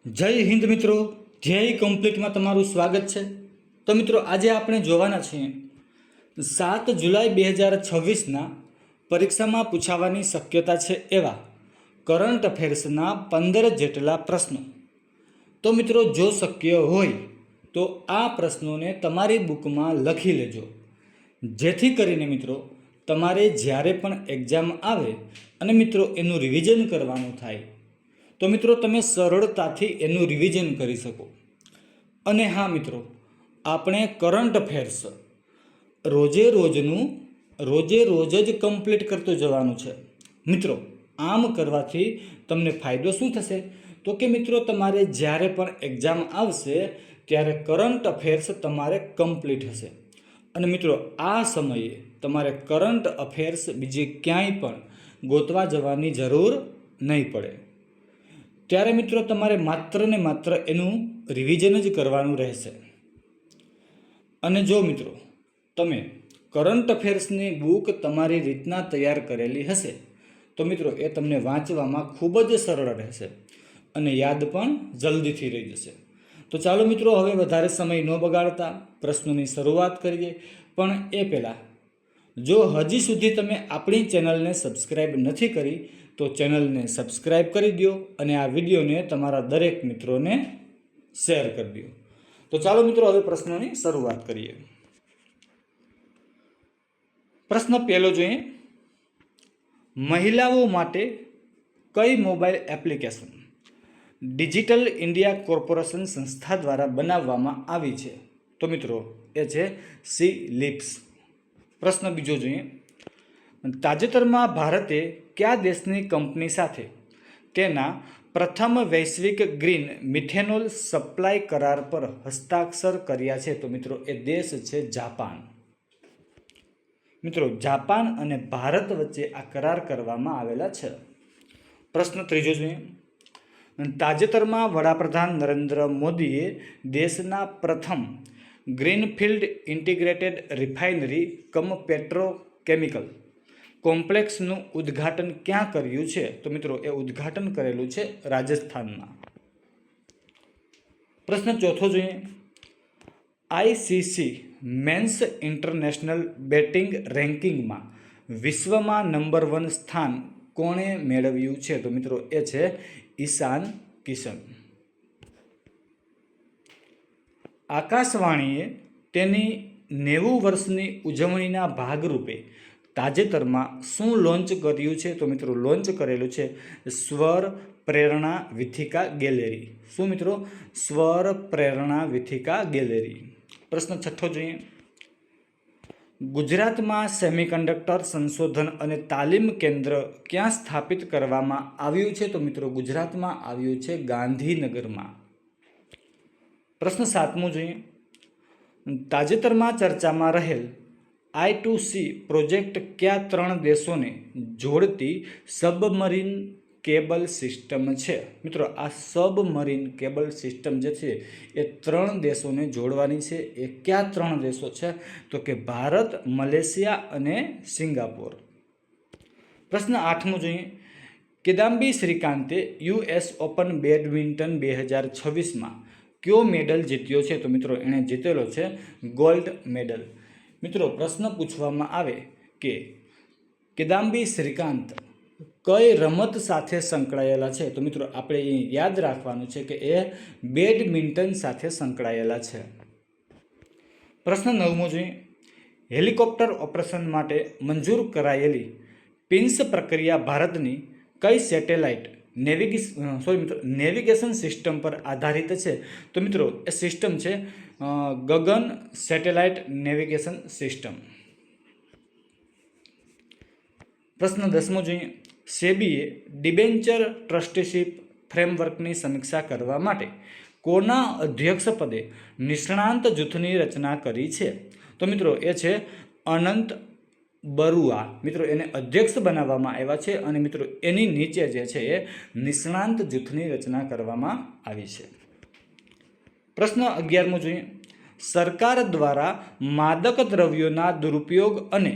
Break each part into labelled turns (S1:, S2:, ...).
S1: જય હિન્દ મિત્રો, જય કમ્પ્લીટમાં તમારું સ્વાગત છે। તો મિત્રો આજે આપણે જોવાના છીએ 7 જુલાઈ 2026ના પરીક્ષામાં પૂછાવાની શક્યતા છે એવા કરંટ અફેર્સના 15 જેટલા પ્રશ્નો। તો મિત્રો જો શક્ય હોય તો આ પ્રશ્નોને તમારી બુકમાં લખી લેજો, જેથી કરીને મિત્રો તમારે જ્યારે પણ એક્ઝામ આવે અને મિત્રો એનું રિવિઝન કરવાનું થાય તો મિત્રો તમે સરળતાથી એનું રિવિઝન કરી શકો। અને હા મિત્રો, આપણે કરંટ અફેર્સ રોજે રોજ જ કમ્પ્લીટ કરતું જવાનું છે મિત્રો। આમ કરવાથી તમને ફાયદો શું થશે તો કે મિત્રો તમારે જ્યારે પણ એક્ઝામ આવશે ત્યારે કરંટ અફેર્સ તમારે કમ્પ્લીટ હશે। અને મિત્રો આ સમયે તમારે કરંટ અફેર્સ બીજે ક્યાંય પણ ગોતવા જવાની જરૂર નહીં પડે। ત્યારે મિત્રો તમારે માત્ર ને માત્ર એનું રિવિઝન જ કરવાનું રહેશે। અને જો મિત્રો તમે કરંટ અફેર્સની બુક તમારી રીતના તૈયાર કરેલી હશે તો મિત્રો એ તમને વાંચવામાં ખૂબ જ સરળ રહેશે અને યાદ પણ જલ્દીથી રહી જશે। તો ચાલો મિત્રો હવે વધારે સમય ન બગાડતા પ્રશ્નોની શરૂઆત કરીએ। પણ એ પહેલાં જો હજી સુધી તમે આપણી ચેનલને સબસ્ક્રાઈબ નથી કરી તો ચેનલને સબસ્ક્રાઈબ કરી દો અને આ વિડીયોને તમારા દરેક મિત્રોને શેર કરી દો। તો ચાલો મિત્રો હવે પ્રશ્નોની શરૂઆત કરીએ। પ્રશ્ન પહેલો જોઈએ, મહિલાઓ માટે કઈ mobile application digital India corporation સંસ્થા દ્વારા બનાવવામાં આવી છે? તો મિત્રો એ છે સી લિપ્સ। પ્રશ્ન બીજો જોઈએ, તાજેતરમાં ભારતે કયા દેશની કંપની સાથે તેના પ્રથમ વૈશ્વિક ગ્રીન મિથેનોલ સપ્લાય કરાર પર હસ્તાક્ષર કર્યા છે? તો મિત્રો એ દેશ છે જાપાન। મિત્રો જાપાન અને ભારત વચ્ચે આ કરાર કરવામાં આવેલા છે। પ્રશ્ન ત્રીજો જોઈએ, તાજેતરમાં વડાપ્રધાન નરેન્દ્ર મોદીએ દેશના પ્રથમ ગ્રીનફિલ્ડ ઇન્ટિગ્રેટેડ રિફાઇનરી કમ પેટ્રોકેમિકલ કોમ્પ્લેક્સનું ઉદ્ઘાટન ક્યાં કર્યું છે? તો મિત્રો એ ઉદ્ઘાટન કરેલું છે રાજસ્થાનમાં। પ્રશ્ન ચોથો જોઈએ, આઈસીસી મેન્સ ઇન્ટરનેશનલ બેટિંગ રેન્કિંગમાં વિશ્વમાં નંબર 1 સ્થાન કોણે મેળવ્યું છે? તો મિત્રો એ છે ઈશાન કિશન। આકાશવાણીએ તેની 90 વર્ષની ઉજવણીના ભાગરૂપે તાજેતરમાં શું લોન્ચ કર્યું છે? તો મિત્રો લોન્ચ કરેલું છે સ્વર પ્રેરણા વિથિકા ગેલેરી। શું મિત્રો? સ્વર પ્રેરણા વિથિકા ગેલેરી। પ્રશ્ન છઠ્ઠો જોઈએ, ગુજરાતમાં સેમિકન્ડક્ટર સંશોધન અને તાલીમ કેન્દ્ર ક્યાં સ્થાપિત કરવામાં આવ્યું છે? તો મિત્રો ગુજરાતમાં આવ્યું છે ગાંધીનગરમાં। પ્રશ્ન સાતમો જોઈએ, તાજેતરમાં ચર્ચામાં રહેલ I2C પ્રોજેક્ટ કયા 3 દેશોને જોડતી સબમરીન કેબલ સિસ્ટમ છે? મિત્રો આ સબમરીન કેબલ સિસ્ટમ જે છે એ 3 દેશોને જોડવાની છે। એ કયા 3 દેશો છે? તો કે ભારત, મલેશિયા અને સિંગાપોર। પ્રશ્ન આઠમો જોઈએ, કિદામ્બી શ્રીકાંતે US ઓપન બેડમિન્ટન 2026માં કયો મેડલ જીત્યો છે? તો મિત્રો એણે જીતેલો છે ગોલ્ડ મેડલ। મિત્રો પ્રશ્ન પૂછવામાં આવે કે કિદામ્બી શ્રીકાંત કઈ રમત સાથે સંકળાયેલા છે? તો મિત્રો આપણે એ યાદ રાખવાનું છે કે એ બેડમિન્ટન સાથે સંકળાયેલા છે। પ્રશ્ન નવમો જોઈએ, હેલિકોપ્ટર ઓપરેશન માટે મંજૂર કરાયેલી પિન્સ પ્રક્રિયા ભારતની કઈ સેટેલાઇટ નેવિગેશન સિસ્ટમ પર આધારિત છે? તો મિત્રો એ સિસ્ટમ છે ગગન સેટેલાઇટ નેવિગેશન સિસ્ટમ। પ્રશ્ન 10મો જોઈએ, સેબીએ ડિબેન્ચર ટ્રસ્ટીશીપ ફ્રેમવર્કની સમીક્ષા કરવા માટે કોના અધ્યક્ષપદે નિષ્ણાંત જૂથની રચના કરી છે? તો મિત્રો એ છે અનંત બરુઆ। મિત્રો એને અધ્યક્ષ બનાવવામાં આવ્યા છે અને મિત્રો એની નીચે જે છે એ નિષ્ણાંત જૂથની રચના કરવામાં આવી છે। પ્રશ્ન 11મો જોઈએ, સરકાર દ્વારા માદક દ્રવ્યોના દુરુપયોગ અને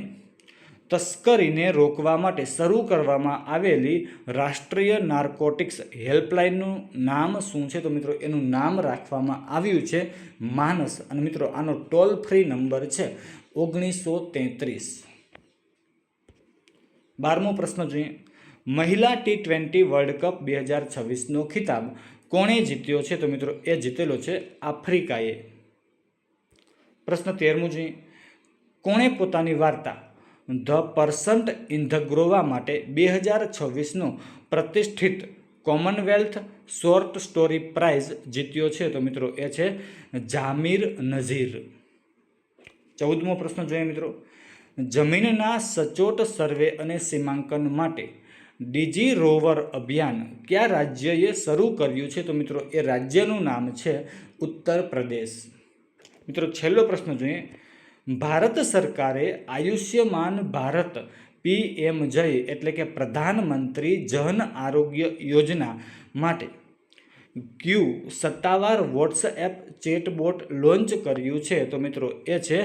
S1: તસ્કરીને રોકવા માટે શરૂ કરવામાં આવેલી રાષ્ટ્રીય નાર્કોટિક્સ હેલ્પલાઇનનું નામ શું છે? તો મિત્રો એનું નામ રાખવામાં આવ્યું છે માનસ. અને મિત્રો આનો ટોલ ફ્રી નંબર છે 1933. 12મો પ્રશ્ન જોઈએ. મહિલા T20 વર્લ્ડ કપ 2026નો ખિતાબ કોણે જીત્યો છે? તો મિત્રો એ જીતેલો છે આફ્રિકાએ. પ્રશ્ન 13મો જોઈએ. કોણે પોતાની વાર્તા ધ પર્સન્ટ ઇન ધ ગ્રોવા માટે 2026નો પ્રતિષ્ઠિત કોમનવેલ્થ શોર્ટ સ્ટોરી પ્રાઇઝ જીત્યો છે? તો મિત્રો એ છે જામીર નઝીર. 14મો પ્રશ્ન જોઈએ મિત્રો. જમીનના સચોટ સર્વે અને સીમાંકન માટે ડીજી રોવર અભિયાન કયા રાજ્યએ શરૂ કર્યું છે? તો મિત્રો એ રાજ્યનું નામ છે ઉત્તર પ્રદેશ. મિત્રો છેલ્લો પ્રશ્ન જોઈએ. ભારત સરકારે આયુષ્યમાન ભારત PMજય એટલે કે પ્રધાનમંત્રી જન આરોગ્ય યોજના માટે ક્યુ સત્તાવાર વોટ્સએપ ચેટબોટ લોન્ચ કર્યું છે? તો મિત્રો એ છે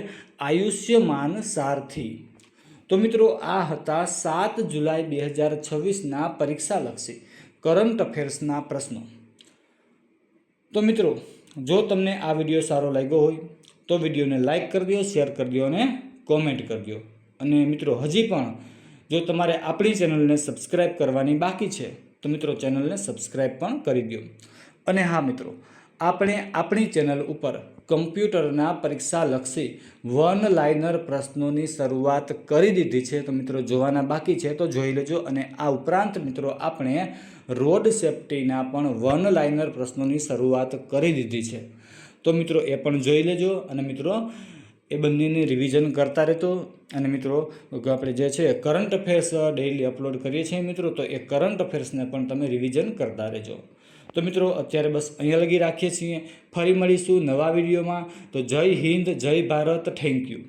S1: આયુષ્યમાન સારથી. તો મિત્રો આ હતા 7 જુલાઈ 2026ના પરીક્ષાલક્ષી કરંટ અફેર્સના પ્રશ્નો. તો મિત્રો જો તમને આ વિડીયો સારો લાગ્યો હોય તો વિડીયોને લાઇક કરી દો, શેર કરી દો અને કોમેન્ટ કરી દો. અને મિત્રો હજી પણ જો તમારે આપણી ચેનલને સબસ્ક્રાઈબ કરવાની બાકી છે તો મિત્રો ચેનલને સબસ્ક્રાઈબ પણ કરી દો. અને હા મિત્રો, આપણે આપણી ચેનલ ઉપર કમ્પ્યુટરના પરીક્ષાલક્ષી વન લાઇનર પ્રશ્નોની શરૂઆત કરી દીધી છે. તો મિત્રો જોવાના બાકી છે તો જોઈ લેજો. અને આ ઉપરાંત મિત્રો આપણે રોડ સેફ્ટીના પણ વન લાઇનર પ્રશ્નોની શરૂઆત કરી દીધી છે. તો મિત્રો એ પણ જોઈ લેજો. અને મિત્રો એ બંનેની રિવિઝન કરતા રહેતો. અને મિત્રો આપણે જે છે કરંટ અફેર્સ ડેઇલી અપલોડ કરીએ છીએ મિત્રો, તો એ કરંટ અફેર્સને પણ તમે રિવિઝન કરતા રહેજો. તો મિત્રો અત્યારે બસ અહીંયા લગી રાખીએ છીએ. ફરી મળીશું નવા વિડીયોમાં. તો જય હિન્દ, જય ભારત, થેન્ક યુ.